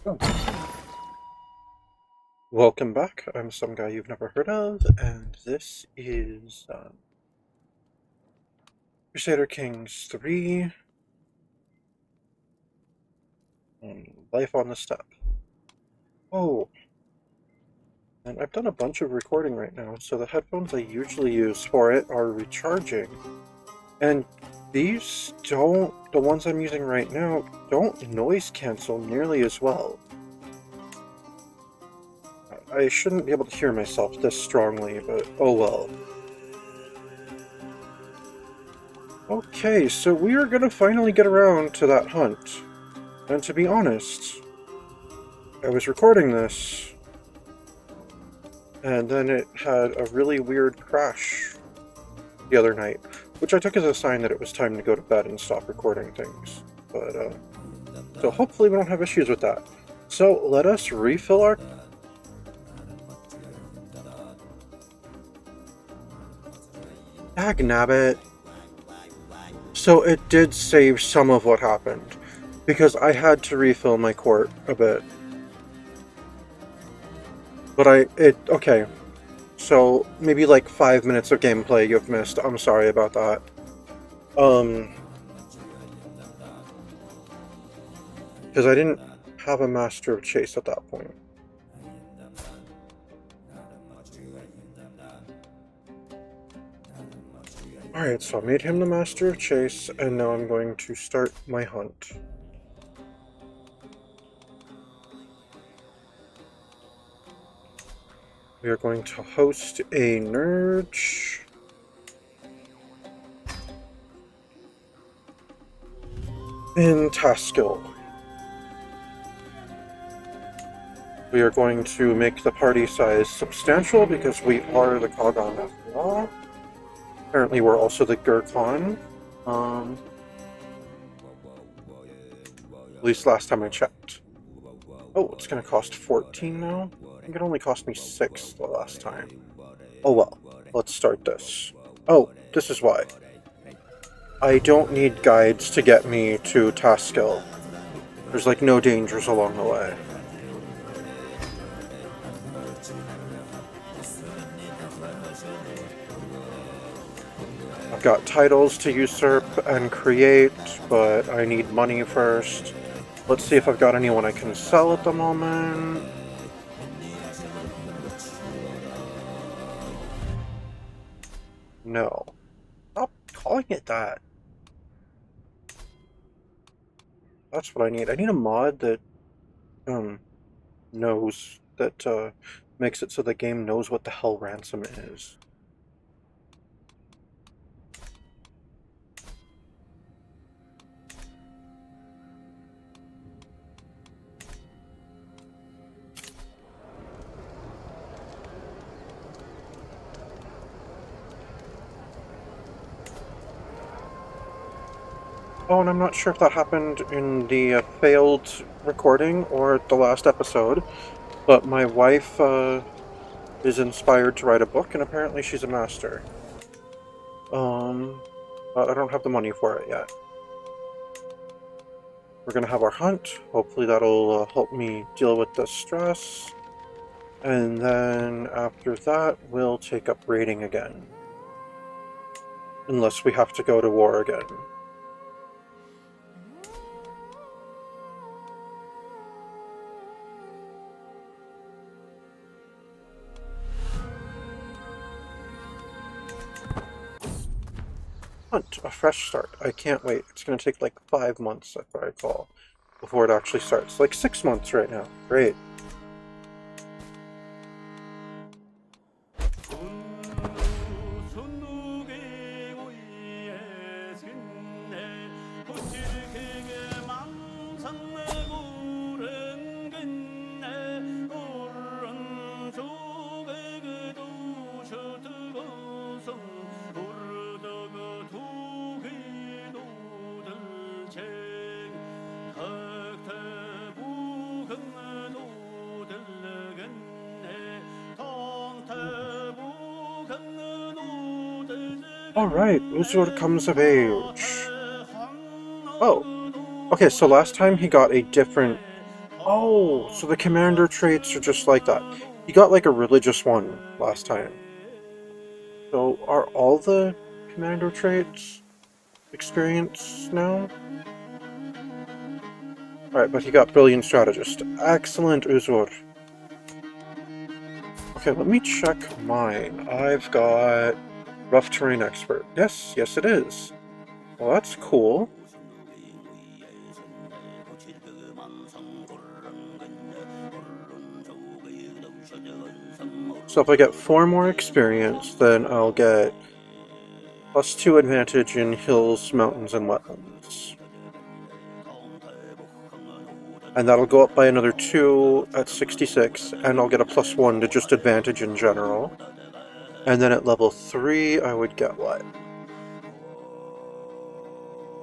Oh. Welcome back. I'm some guy you've never heard of, and this is Crusader Kings 3, Life on the Steppe. Oh, and I've done a bunch of recording right now, so the headphones I usually use for it are recharging. And these don't, the ones I'm using right now, don't noise cancel nearly as well. I shouldn't be able to hear myself this strongly, but oh well. Okay, so we are gonna finally get around to that hunt. And to be honest, I was recording this, and then it had a really weird crash the other night, which I took as a sign that it was time to go to bed and stop recording things. But, so hopefully we don't have issues with that. So let us refill our... Dagnabbit. So it did save some of what happened, because I had to refill my quart a bit. But okay. So maybe like 5 minutes of gameplay you've missed. I'm sorry about that. Because I didn't have a Master of Chase at that point. Alright, so I made him the Master of Chase, and now I'm going to start my hunt. We are going to host a Nurge. In Taskill. We are going to make the party size substantial because we are the Kogal after all. Apparently we're also the Gurkhan. At least last time I checked. Oh, it's gonna cost 14 now? I think it only cost me 6 the last time. Oh well, let's start this. Oh, this is why. I don't need guides to get me to Taskill. There's like no dangers along the way. I've got titles to usurp and create, but I need money first. Let's see if I've got anyone I can sell at the moment. No. Stop calling it that. That's what I need. I need a mod that knows that makes it so the game knows what the hell ransom is. Oh, and I'm not sure if that happened in the failed recording or the last episode, but my wife is inspired to write a book, and apparently she's a master. But I don't have the money for it yet. We're gonna have our hunt. Hopefully that'll help me deal with the stress. And then after that, we'll take up raiding again. Unless we have to go to war again. Hunt, a fresh start. I can't wait. It's going to take like 5 months, if I recall, before it actually starts. Like 6 months right now. Great. Alright, Uzur comes of age. Oh. Okay, so last time he got a different Oh, so the commander traits are just like that. You got like a religious one last time. So are all the commander traits experience now? Alright, but he got brilliant strategist. Excellent, Uzur. Okay, let me check mine. I've got rough terrain expert. Yes, yes it is. Well, that's cool. So if I get 4 more experience, then I'll get +2 advantage in hills, mountains, and wetlands. And that'll go up by another 2 at 66, and I'll get a +1 to just advantage in general. And then at level 3, I would get what?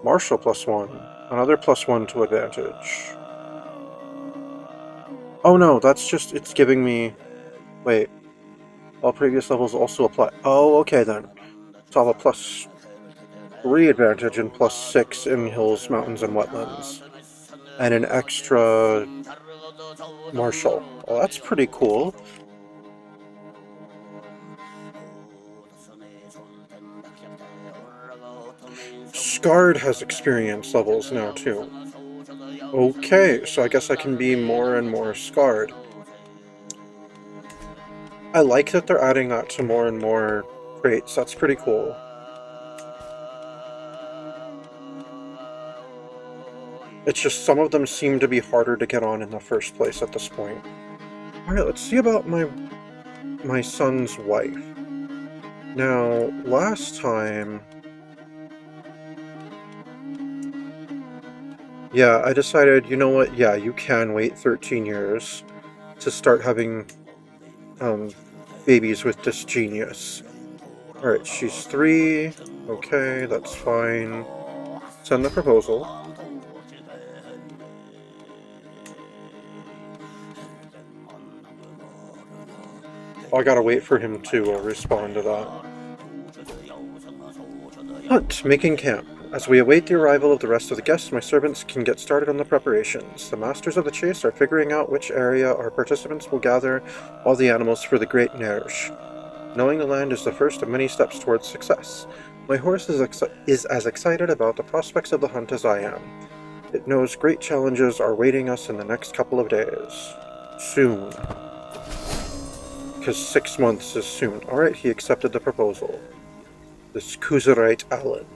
Martial +1. Another +1 to advantage. Oh no, that's just, it's giving me... Wait. All previous levels also apply. Oh, okay then. So I'll have a +3 advantage and +6 in hills, mountains, and wetlands. And an extra martial. Well, that's pretty cool. Scarred has experience levels now too. Okay, so I guess I can be more and more scarred. I like that they're adding that to more and more traits. That's pretty cool. It's just some of them seem to be harder to get on in the first place at this point. Alright, let's see about my son's wife. Now, last time... Yeah, I decided, you know what, yeah, you can wait 13 years to start having babies with this genius. Alright, she's 3. Okay, that's fine. Send the proposal. I gotta wait for him to respond to that. Hunt, making camp. As we await the arrival of the rest of the guests, my servants can get started on the preparations. The masters of the chase are figuring out which area our participants will gather all the animals for the Great Nerj. Knowing the land is the first of many steps towards success. My horse is as excited about the prospects of the hunt as I am. It knows great challenges are waiting us in the next couple of days. Soon. Because 6 months is soon. Alright, he accepted the proposal. This Kuzerite Allen.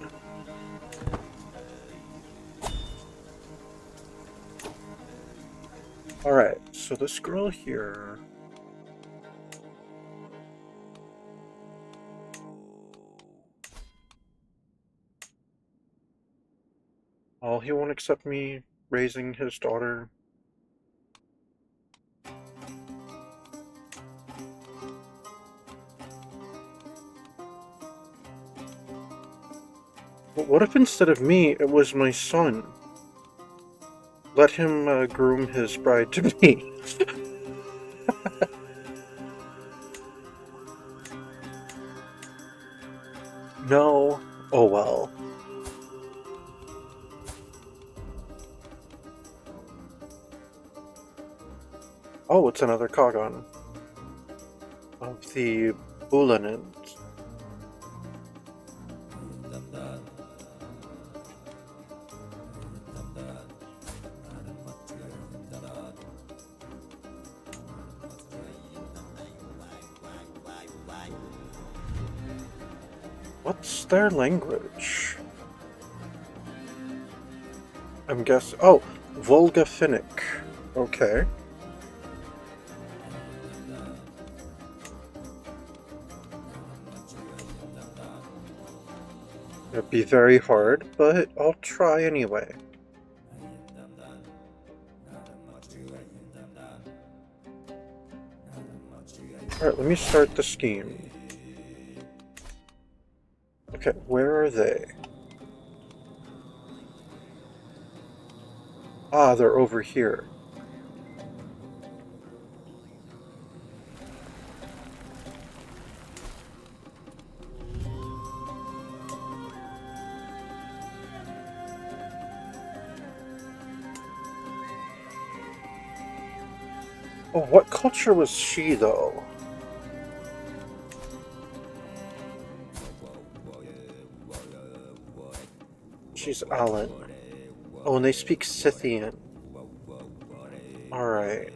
Alright, so this girl here... Oh, he won't accept me raising his daughter. But what if instead of me, it was my son? Let him groom his bride to me. No. Oh well. Oh, it's another Kagan of the Bulanins. What's their language? I'm guessing... Oh, Volga Finnic. Okay. It'd be very hard, but I'll try anyway. Alright, let me start the scheme. Okay, where are they? Ah, they're over here. Oh, what culture was she, though? She's Alan. Oh, and they speak Scythian. Alright.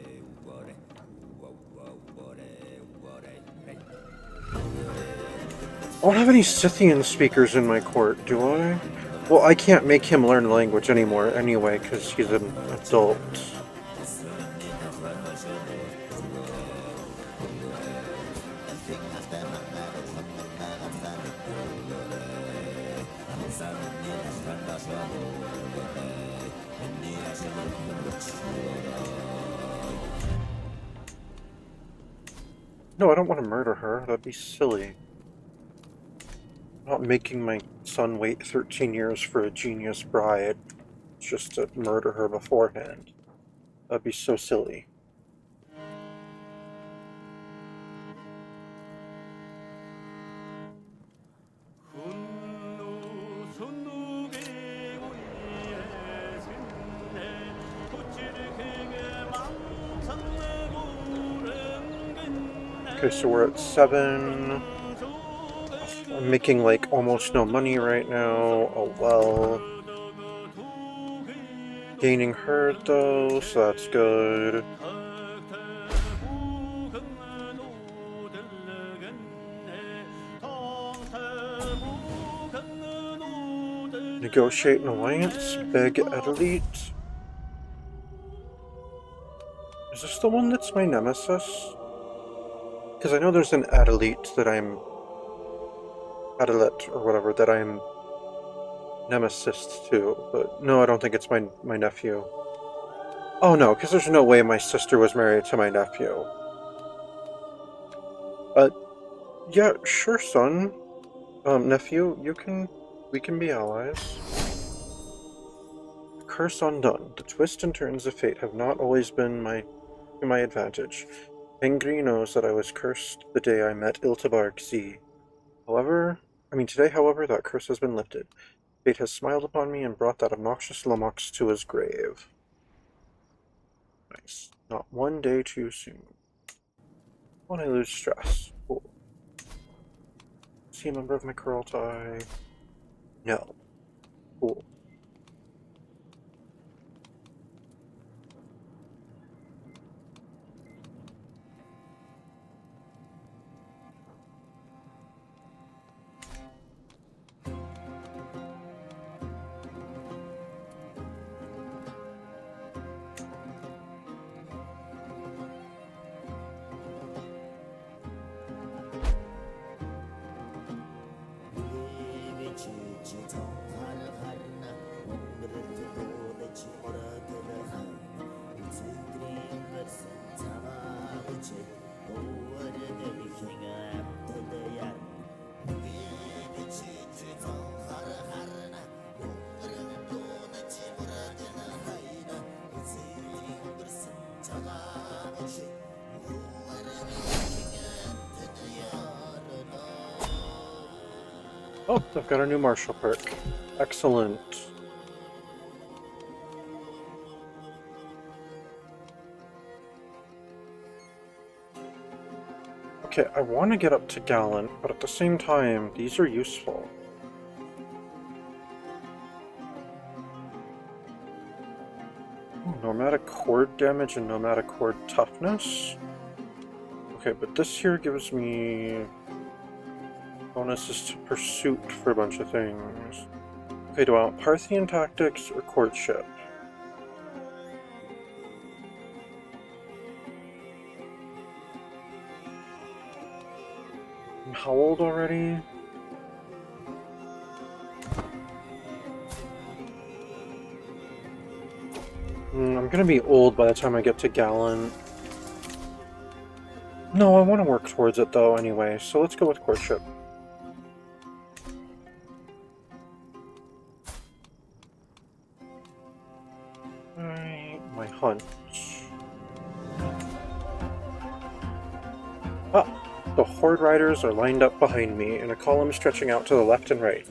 I don't have any Scythian speakers in my court, do I? Well, I can't make him learn the language anymore anyway, because he's an adult. No, I don't want to murder her. That'd be silly. I'm not making my son wait 13 years for a genius bride just to murder her beforehand. That'd be so silly. Okay, so we're at 7. I'm making like almost no money right now. Oh well. Gaining herd though, so that's good. Negotiate an alliance, beg Elite. Is this the one that's my nemesis? Because I know there's an Adelite that I'm... Adelit, or whatever, that I'm nemesis to, but no, I don't think it's my nephew. Oh no, because there's no way my sister was married to my nephew. Yeah, sure, son. Nephew, we can be allies. Curse undone. The twists and turns of fate have not always been to my advantage. Angry knows that I was cursed the day I met Iltabarg Z. Today, however, that curse has been lifted. Fate has smiled upon me and brought that obnoxious lummox to his grave. Nice. Not one day too soon. When I lose stress. Cool. Is he a member of my Kurultai? No. Cool. Oh, I've got a new martial perk. Excellent. Okay, I want to get up to Gallant, but at the same time, these are useful. Ooh, nomadic horde damage and nomadic horde toughness. Okay, but this here gives me bonuses to pursuit for a bunch of things. Okay, do I want Parthian tactics or courtship? I'm how old already? I'm gonna be old by the time I get to Gallant. No, I want to work towards it though anyway, so let's go with courtship. Alright, my hunch. Ah, the Horde Riders are lined up behind me in a column stretching out to the left and right.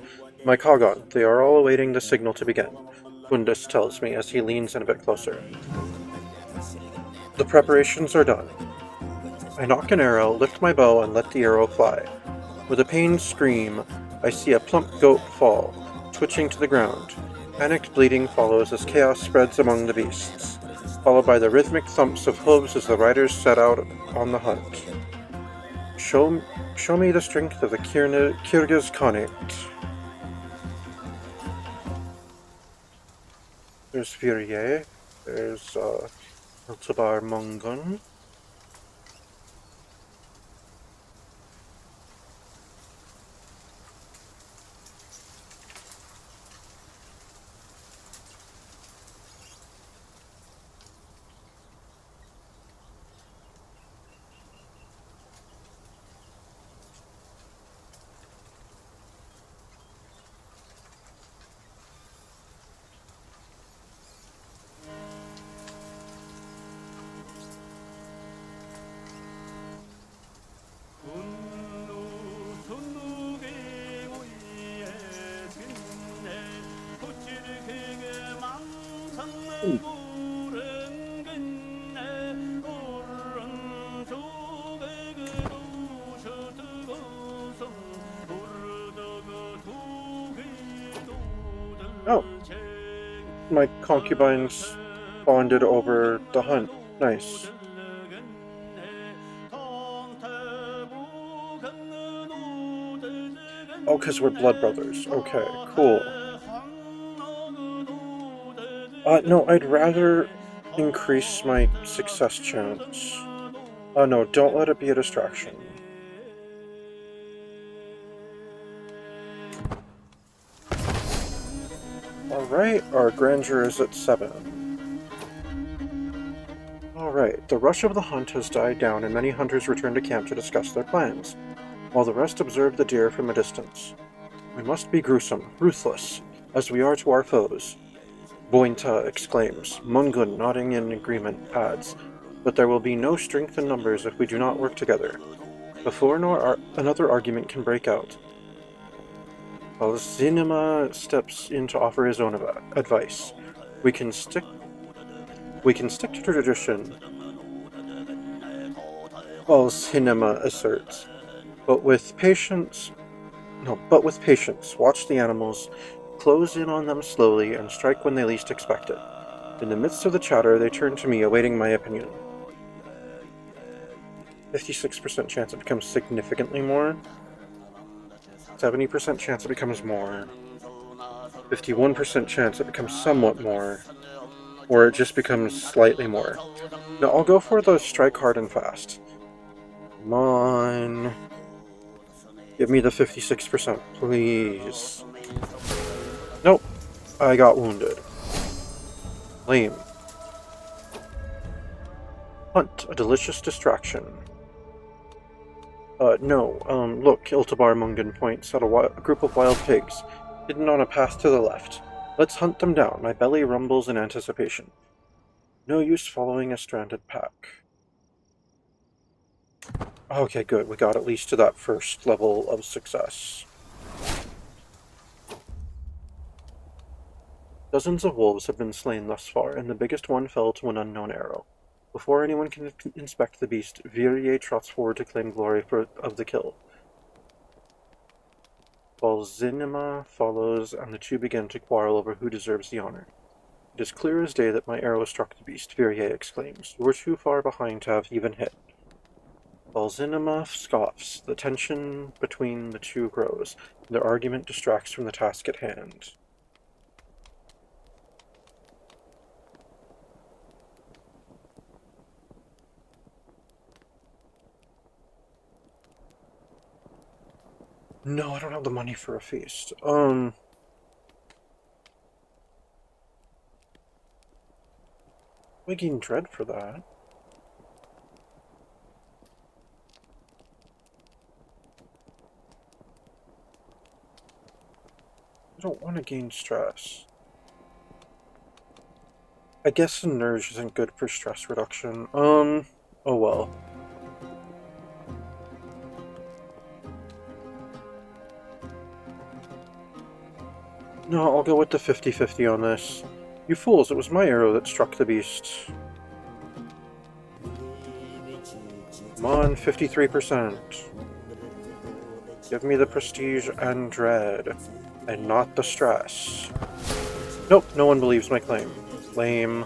My Kogon, they are all awaiting the signal to begin, Bundus tells me as he leans in a bit closer. The preparations are done. I nock an arrow, lift my bow, and let the arrow fly. With a pained scream, I see a plump goat fall, twitching to the ground. Panicked bleating follows as chaos spreads among the beasts, followed by the rhythmic thumps of hooves as the riders set out on the hunt. Show me the strength of the Kyrgyz Khanate. There's Virye, there's Iltibar Mungun. Oh, my concubines bonded over the hunt. Nice. Oh, because we're blood brothers. Okay, cool. No, I'd rather increase my success chance. No, don't let it be a distraction. Alright, our grandeur is at 7. Alright, the rush of the hunt has died down and many hunters return to camp to discuss their plans, while the rest observe the deer from a distance. We must be gruesome, ruthless, as we are to our foes. Bointa exclaims. Mungun, nodding in agreement, adds, but there will be no strength in numbers if we do not work together. Before another argument can break out, Zinema steps in to offer his own advice. We can stick to tradition, Zinema asserts, but with patience, watch the animals, close in on them slowly, and strike when they least expect it. In the midst of the chatter, they turn to me, awaiting my opinion. 56% chance it becomes significantly more. 70% chance it becomes more. 51% chance it becomes somewhat more. Or it just becomes slightly more. No, I'll go for the strike hard and fast. Come on. Give me the 56%, please. Nope. I got wounded. Lame. Hunt, a delicious distraction. Look, Iltibar Mungan points at a group of wild pigs, hidden on a path to the left. Let's hunt them down. My belly rumbles in anticipation. No use following a stranded pack. Okay, good. We got at least to that first level of success. Dozens of wolves have been slain thus far, and the biggest one fell to an unknown arrow. Before anyone can inspect the beast, Virye trots forward to claim glory of the kill. Balzinima follows, and the two begin to quarrel over who deserves the honor. It is clear as day that my arrow struck the beast, Virye exclaims. You were too far behind to have even hit. Balzinima scoffs. The tension between the two grows. Their argument distracts from the task at hand. No, I don't have the money for a feast. I gain dread for that. I don't want to gain stress. I guess a Nerge isn't good for stress reduction. Oh well. No, I'll go with the 50-50 on this. You fools, it was my arrow that struck the beast. on, 53%. Give me the prestige and dread, and not the stress. Nope, no one believes my claim. Lame.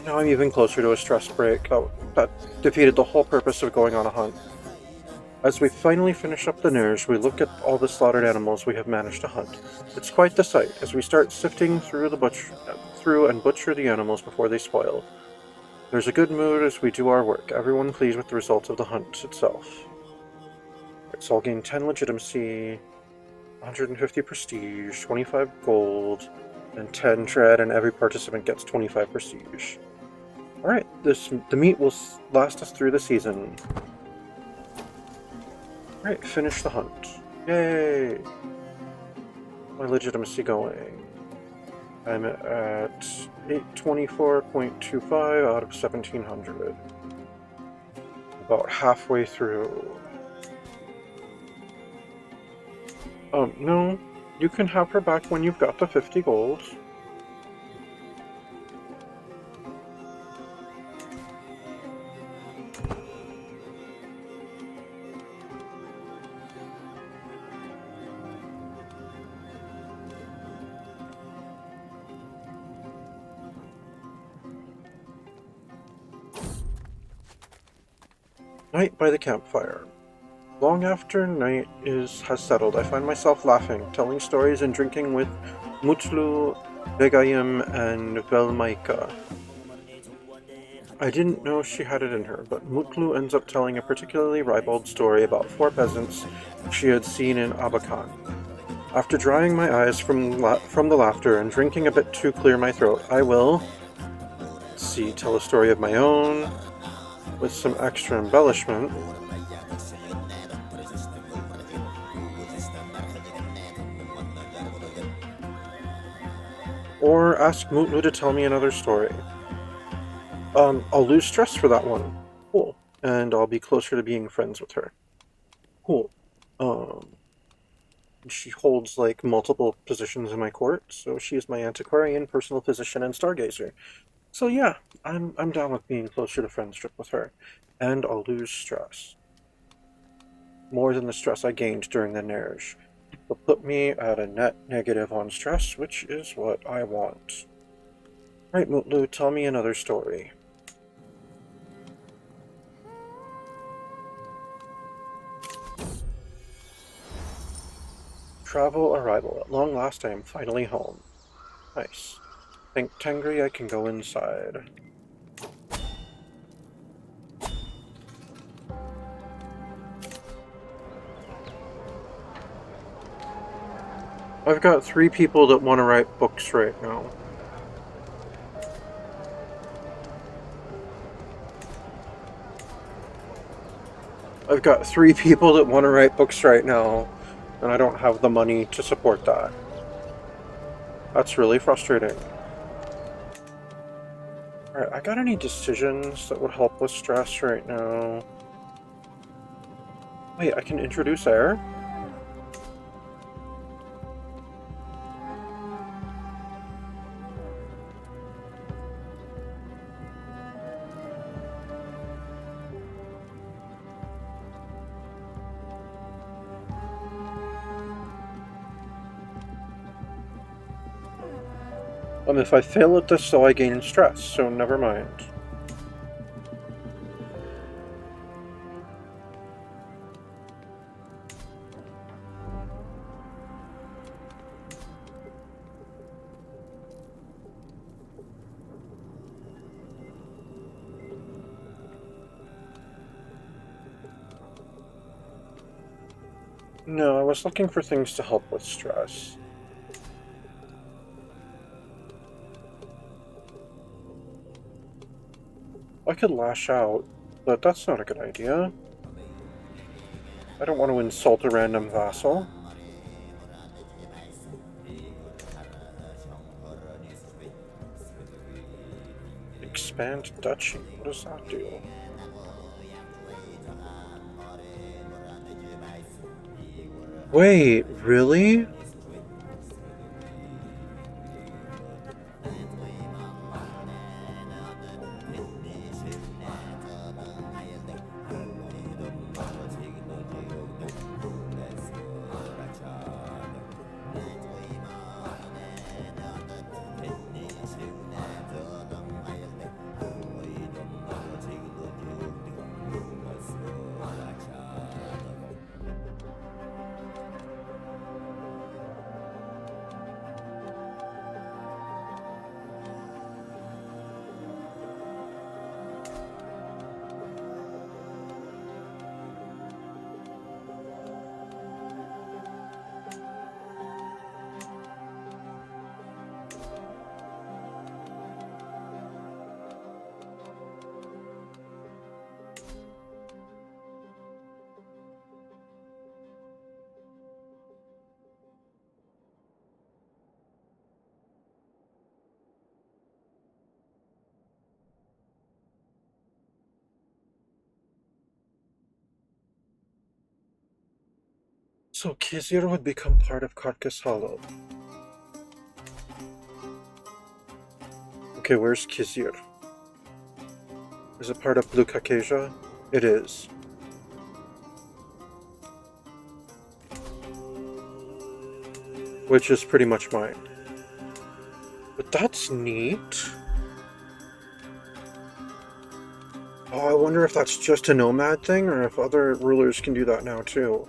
Now I'm even closer to a stress break. Oh, that defeated the whole purpose of going on a hunt. As we finally finish up the Nerge, we look at all the slaughtered animals we have managed to hunt. It's quite the sight, as we start sifting through and butcher the animals before they spoil. There's a good mood as we do our work, everyone pleased with the results of the hunt itself. So I'll gain 10 legitimacy, 150 prestige, 25 gold, and 10 dread, and every participant gets 25 prestige. Alright, the meat will last us through the season. Alright, finish the hunt. Yay! My legitimacy going. I'm at 824.25 out of 1700. About halfway through. No. You can have her back when you've got the 50 gold. Night by the campfire. Long after night has settled, I find myself laughing, telling stories and drinking with Mutlu, Begayim, and Velmaika. I didn't know she had it in her, but Mutlu ends up telling a particularly ribald story about 4 peasants she had seen in Abakan. After drying my eyes from the laughter and drinking a bit to clear my throat, I will, tell a story of my own, with some extra embellishment. Or ask Mutlu to tell me another story. I'll lose stress for that one. Cool. And I'll be closer to being friends with her. Cool. She holds, like, multiple positions in my court, so she is my antiquarian, personal physician, and stargazer. So yeah, I'm down with being closer to friendship with her. And I'll lose stress. More than the stress I gained during the Nerge. Will put me at a net negative on stress, which is what I want. Right, Mutlu, tell me another story. Travel arrival. At long last I am finally home. Nice. Thank Tengri I can go inside. I've got 3 people that want to write books right now. I've got 3 people that want to write books right now, and I don't have the money to support that. That's really frustrating. Alright, I got any decisions that would help with stress right now? Wait, I can introduce air? If I fail at this, though, I gain stress, so never mind. No, I was looking for things to help with stress. I could lash out, but that's not a good idea. I don't want to insult a random vassal. Expand duchy. What does that do? Wait, really? So Kizir would become part of Karkas Hollow. Okay, where's Kizir? Is it part of Blue Caucasia? It is. Which is pretty much mine. But that's neat. Oh, I wonder if that's just a nomad thing, or if other rulers can do that now too.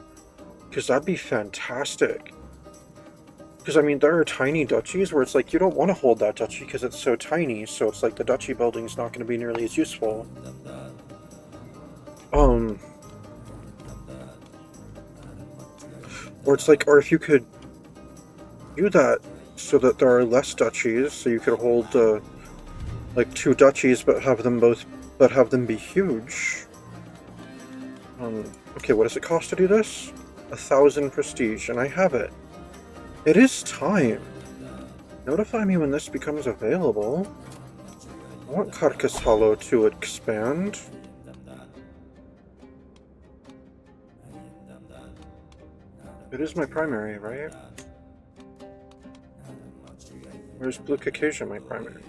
Because that'd be fantastic. Because, I mean, there are tiny duchies where it's like, you don't want to hold that duchy because it's so tiny, so it's like the duchy building's not going to be nearly as useful. Or it's like, or if you could do that so that there are less duchies, so you could hold, like, 2 duchies, but have them be huge. Okay, what does it cost to do this? 1,000 prestige, and I have it. It is time. Notify me when this becomes available. I want Karkas Hollow to expand. It is my primary, right? Where's Blue Caucasia, my primary?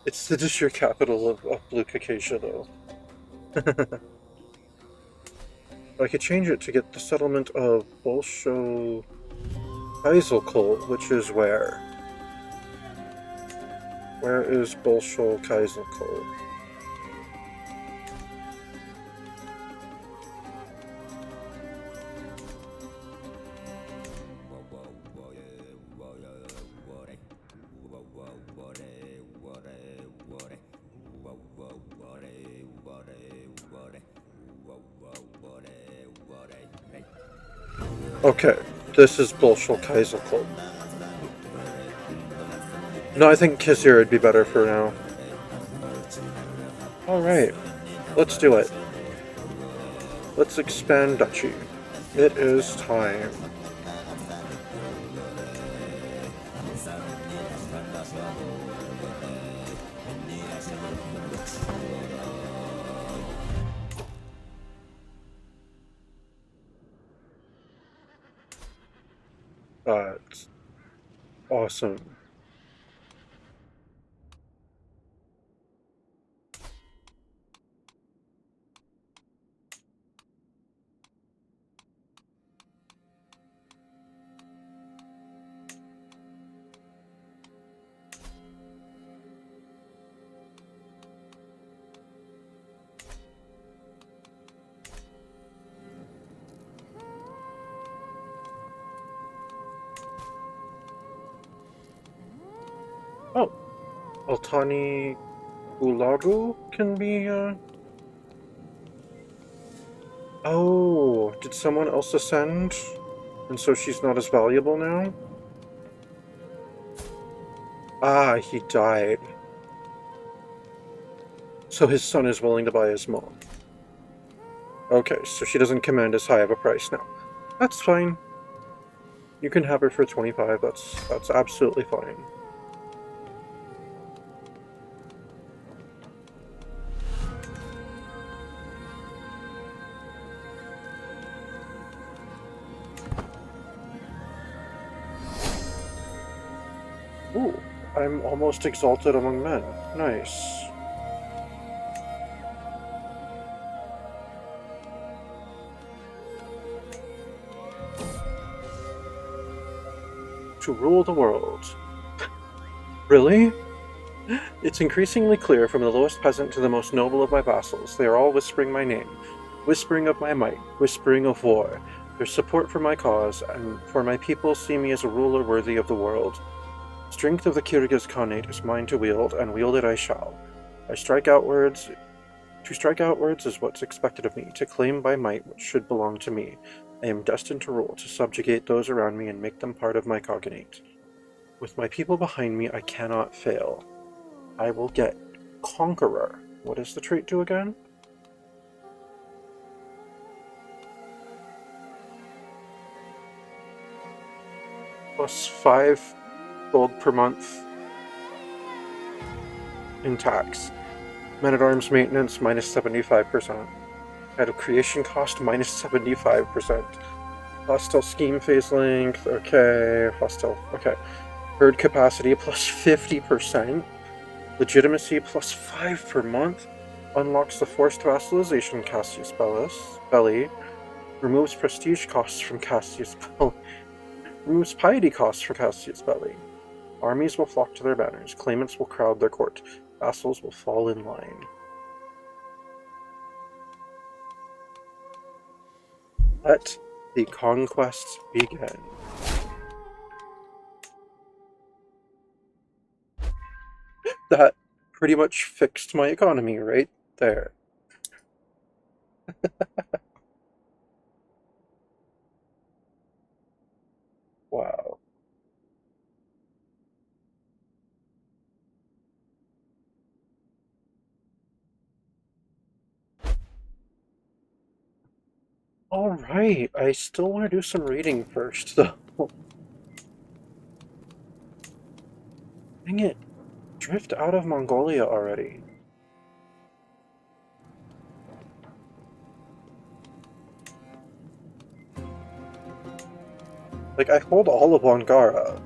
It's the district capital of Blue Caucasia, though. I could change it to get the settlement of Bolsho Kozel, which is where? Where is Bolsho Kozel? Okay, this is Bolsho Kozel. No, I think Kizir would be better for now. Alright, let's do it. Let's expand duchy. It is time. That's awesome. Oh, Altani Ulagu can be, Oh, did someone else ascend? And so she's not as valuable now? Ah, he died. So his son is willing to buy his mom. Okay, so she doesn't command as high of a price now. That's fine. You can have her for 25, that's absolutely fine. Ooh, I'm almost exalted among men. Nice. To rule the world. Really? It's increasingly clear from the lowest peasant to the most noble of my vassals. They are all whispering my name, whispering of my might, whispering of war. Their support for my cause and for my people see me as a ruler worthy of the world. Strength of the Kyrgyz Khanate is mine to wield, and wield it I shall. To strike outwards is what's expected of me, to claim by might what should belong to me. I am destined to rule, to subjugate those around me and make them part of my cognate. With my people behind me, I cannot fail. I will get Conqueror. What does the trait do again? Plus 5 gold per month in tax. Men-at-Arms maintenance, minus 75%. Head of creation cost, minus 75%. Hostile scheme phase length, okay. Hostile, okay. Herd capacity, plus 50%. Legitimacy, plus 5 per month. Unlocks the forced vassalization Cassius Belli. Removes prestige costs from Cassius Belli. Removes piety costs for Cassius Belli. Armies will flock to their banners. Claimants will crowd their court. Vassals will fall in line. Let the conquest begin. That pretty much fixed my economy right there. Wow. Alright, I still want to do some reading first, though. Dang it. Drift out of Mongolia already. Like, I hold all of Angara.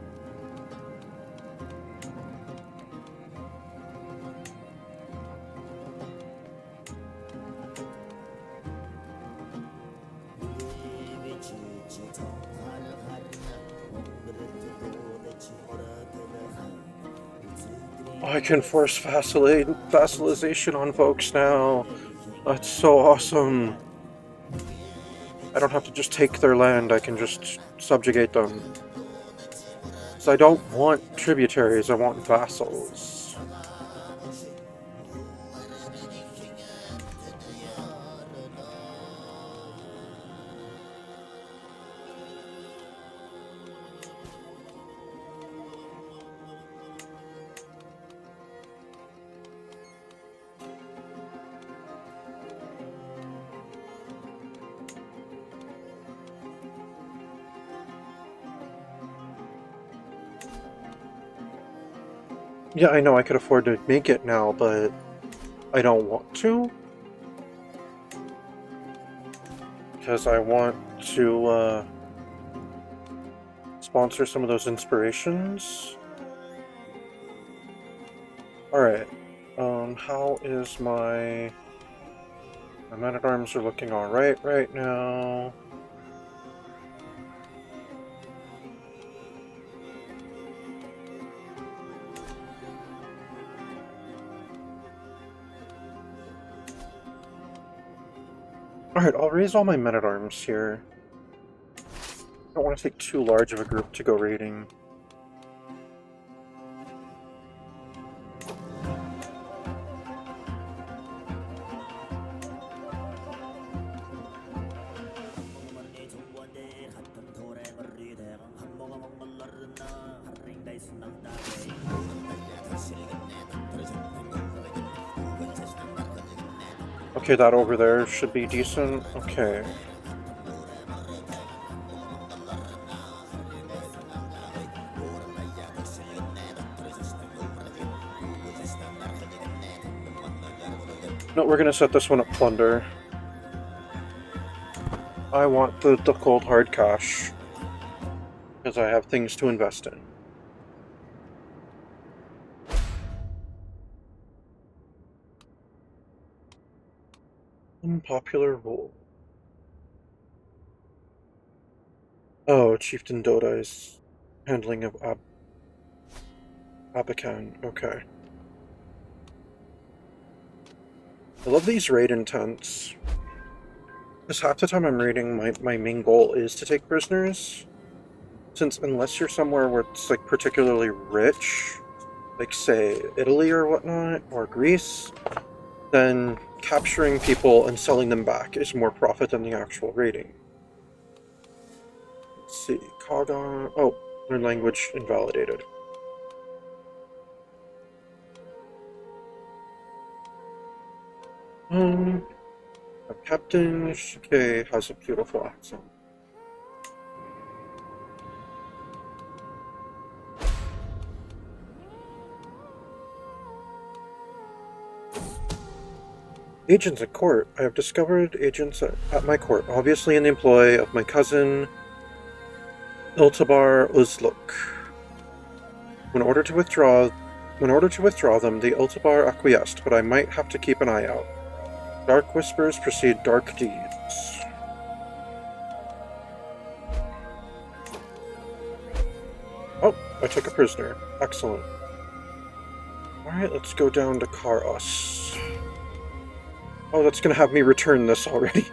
I can force vassalization on folks now. That's so awesome. I don't have to just take their land, I can just subjugate them. So I don't want tributaries, I want vassals. Yeah, I know I could afford to make it now, but I don't want to. Because I want to sponsor some of those inspirations. Alright. How is my men-at-arms are looking alright right now. Alright, I'll raise all my men-at-arms here. I don't want to take too large of a group to go raiding. Okay, that over there should be decent. Okay. No, we're gonna set this one at plunder. I want the cold hard cash. Because I have things to invest in. Unpopular rule. Oh, Chieftain Dodai's handling of Abakan. Okay. I love these raid intents. Because half the time I'm raiding, my main goal is to take prisoners. Since unless you're somewhere where it's like particularly rich, like say Italy or whatnot, or Greece, then capturing people and selling them back is more profit than the actual raiding. Let's see, Kaga. Oh, learn language invalidated. Our captain Shike has a beautiful accent. Agents at court. I have discovered agents at my court, obviously in the employ of my cousin, Iltabar Uzluk. In order to withdraw them, the Iltabar acquiesced, but I might have to keep an eye out. Dark whispers precede dark deeds. Oh, I took a prisoner. Excellent. Alright, let's go down to Karos. Oh, that's gonna have me return this already.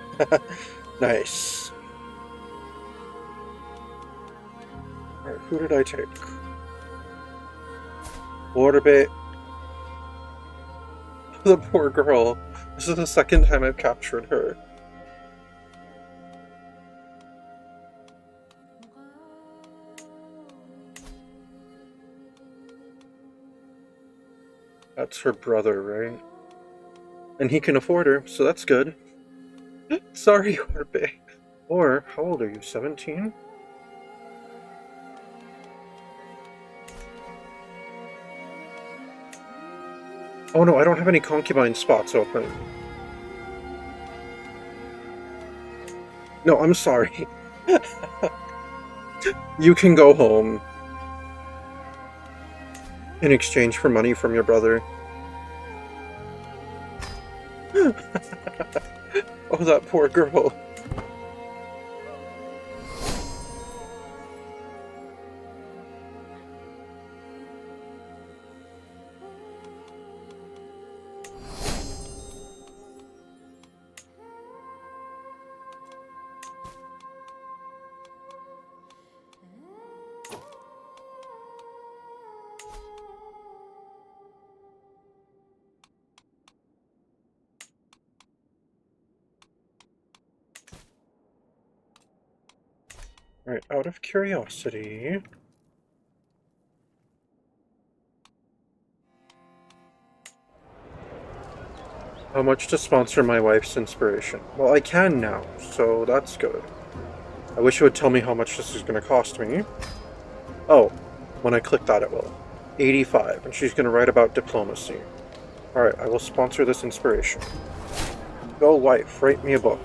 Nice. Alright, who did I take? Waterbait. The poor girl. This is the second time I've captured her. That's her brother, right? And he can afford her, so that's good. Sorry, Waterbait. Or, how old are you, 17? Oh no, I don't have any concubine spots open. No, I'm sorry. You can go home. In exchange for money from your brother. Oh, that poor girl. Alright, out of curiosity... How much to sponsor my wife's inspiration? Well, I can now, so that's good. I wish it would tell me how much this is going to cost me. Oh, when I click that it will. 85, and she's going to write about diplomacy. Alright, I will sponsor this inspiration. Go, wife, write me a book.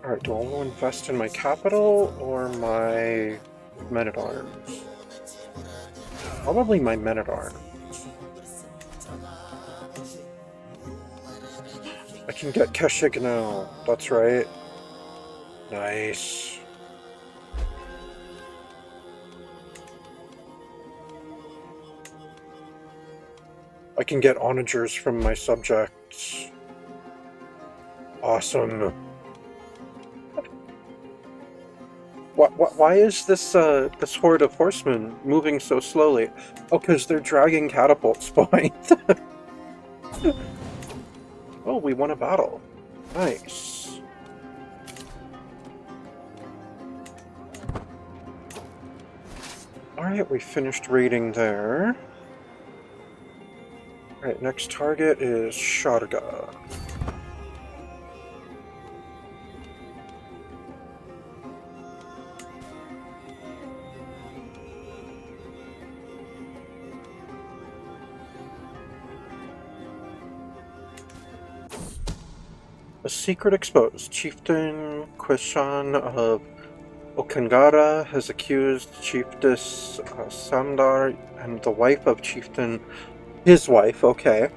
Alright, do I want to invest in my capital or my men-at-arms? Probably my men-at-arms. I can get Keshig now, that's right. Nice. I can get onagers from my subjects. Awesome. Why is this this horde of horsemen moving so slowly? Oh, because they're dragging catapults behind them. Oh, we won a battle. Nice. Alright, we finished raiding there. Alright, next target is Sharga. A secret exposed. Chieftain Quishan of Okangara has accused Chiefess Samdar and the wife of Chieftain, his wife, okay,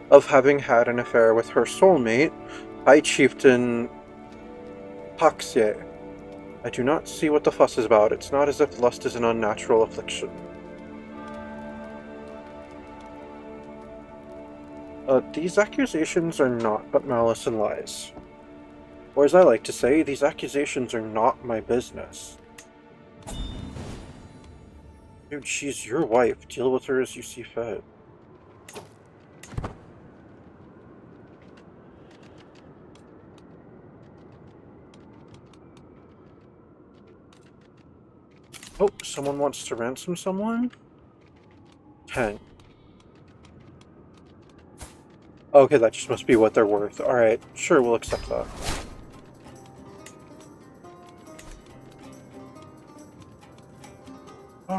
of having had an affair with her soulmate, High Chieftain Paxie. I do not see what the fuss is about. It's not as if lust is an unnatural affliction. These accusations are naught but malice and lies. Or as I like to say, these accusations are not my business. Dude, she's your wife. Deal with her as you see fit. Oh, someone wants to ransom someone? 10. Okay, that just must be what they're worth. Alright, sure, we'll accept that.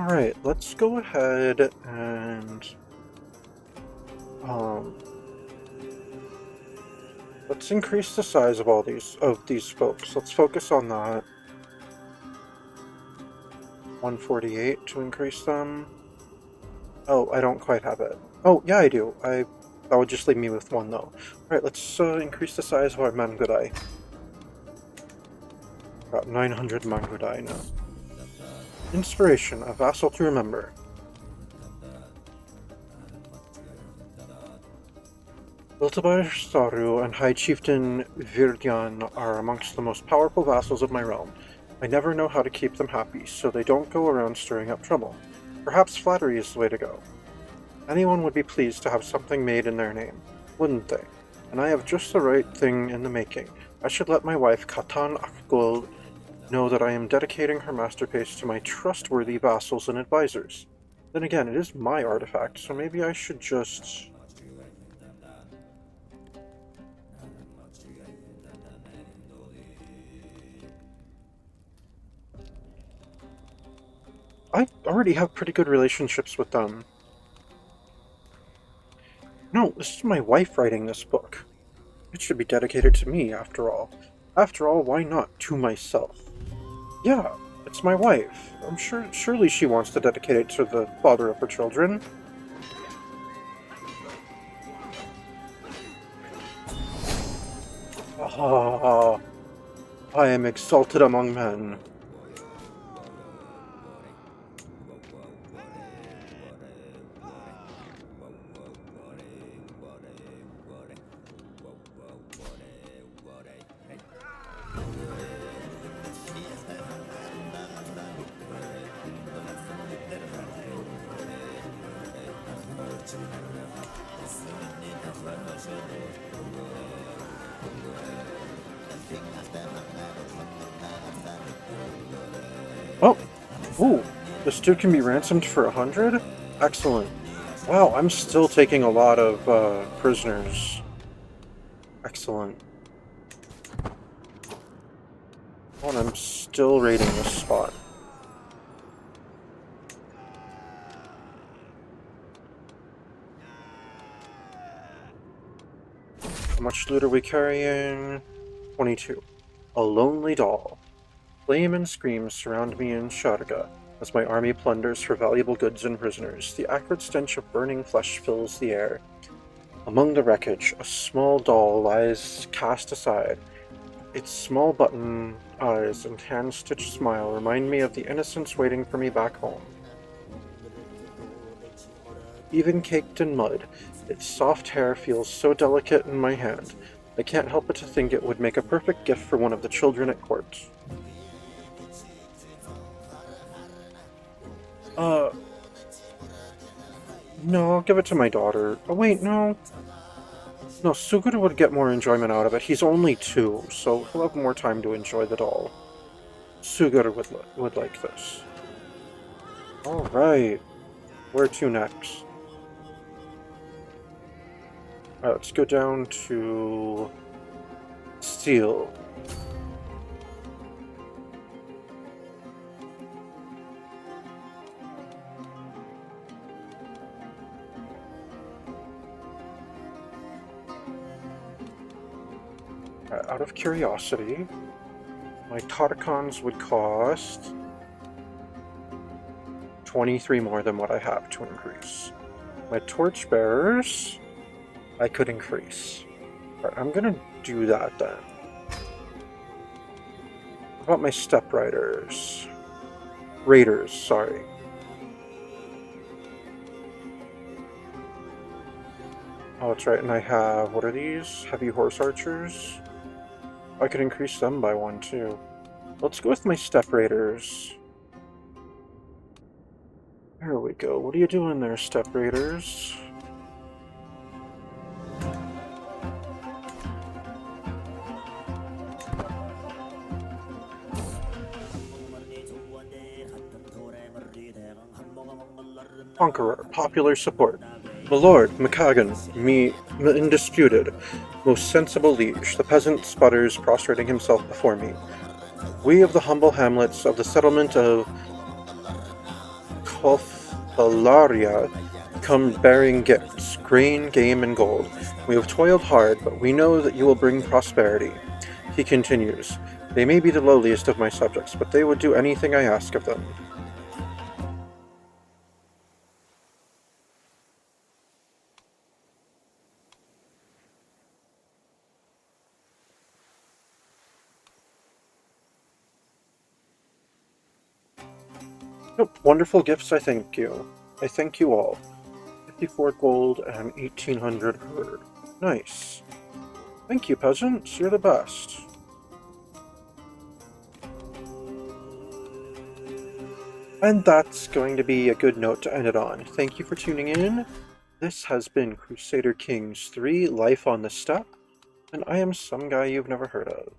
Alright, let's go ahead and let's increase the size of all these folks. Let's focus on that. 148 to increase them. Oh, I don't quite have it. Oh, yeah, I do. That would just leave me with one, though. Alright, let's increase the size of our Mangudai. Got 900 Mangudai now. Inspiration, a vassal to remember. Iltabar Saru and High Chieftain Virgyan are amongst the most powerful vassals of my realm. I never know how to keep them happy, so they don't go around stirring up trouble. Perhaps flattery is the way to go. Anyone would be pleased to have something made in their name, wouldn't they? And I have just the right thing in the making. I should let my wife, Katan Akgul, know that I am dedicating her masterpiece to my trustworthy vassals and advisors. Then again, it is my artifact, so maybe I should just... I already have pretty good relationships with them. No, this is my wife writing this book. It should be dedicated to me, after all. After all, why not to myself? Yeah, it's my wife. Surely she wants to dedicate it to the father of her children. Ah, I am exalted among men. Oh! Ooh! This dude can be ransomed for 100? Excellent. Wow, I'm still taking a lot of prisoners. Excellent. Oh, and I'm still raiding this spot. How much loot are we carrying? 22. A lonely doll. Flame and screams surround me in Sharga as my army plunders for valuable goods and prisoners. The acrid stench of burning flesh fills the air. Among the wreckage, a small doll lies cast aside. Its small button eyes and hand-stitched smile remind me of the innocence waiting for me back home. Even caked in mud, its soft hair feels so delicate in my hand. I can't help but to think it would make a perfect gift for one of the children at court. No, I'll give it to my daughter. Oh wait, no. No, Suguru would get more enjoyment out of it. He's only 2, so he'll have more time to enjoy the doll. Suguru would like this. Alright. Where to next? Alright, let's go down to... Steel. Out of curiosity, my Tarkans would cost 23 more than what I have to increase. My torchbearers, I could increase. Right, I'm gonna do that then. What about my step riders? Raiders, sorry. Oh, that's right, and I have, what are these? Heavy horse archers? I could increase them by 1 too. Let's go with my step raiders. There we go. What are you doing there, step raiders? Conqueror, popular support. My lord, Makagan, me indisputed, most sensible liege, the peasant sputters, prostrating himself before me. We of the humble hamlets of the settlement of Hospitalaria come bearing gifts, grain, game, and gold. We have toiled hard, but we know that you will bring prosperity. He continues, they may be the lowliest of my subjects, but they would do anything I ask of them. Nope, wonderful gifts, I thank you. I thank you all. 54 gold and 1800 herd. Nice. Thank you, peasants. You're the best. And that's going to be a good note to end it on. Thank you for tuning in. This has been Crusader Kings 3 Life on the Steppe, and I am some guy you've never heard of.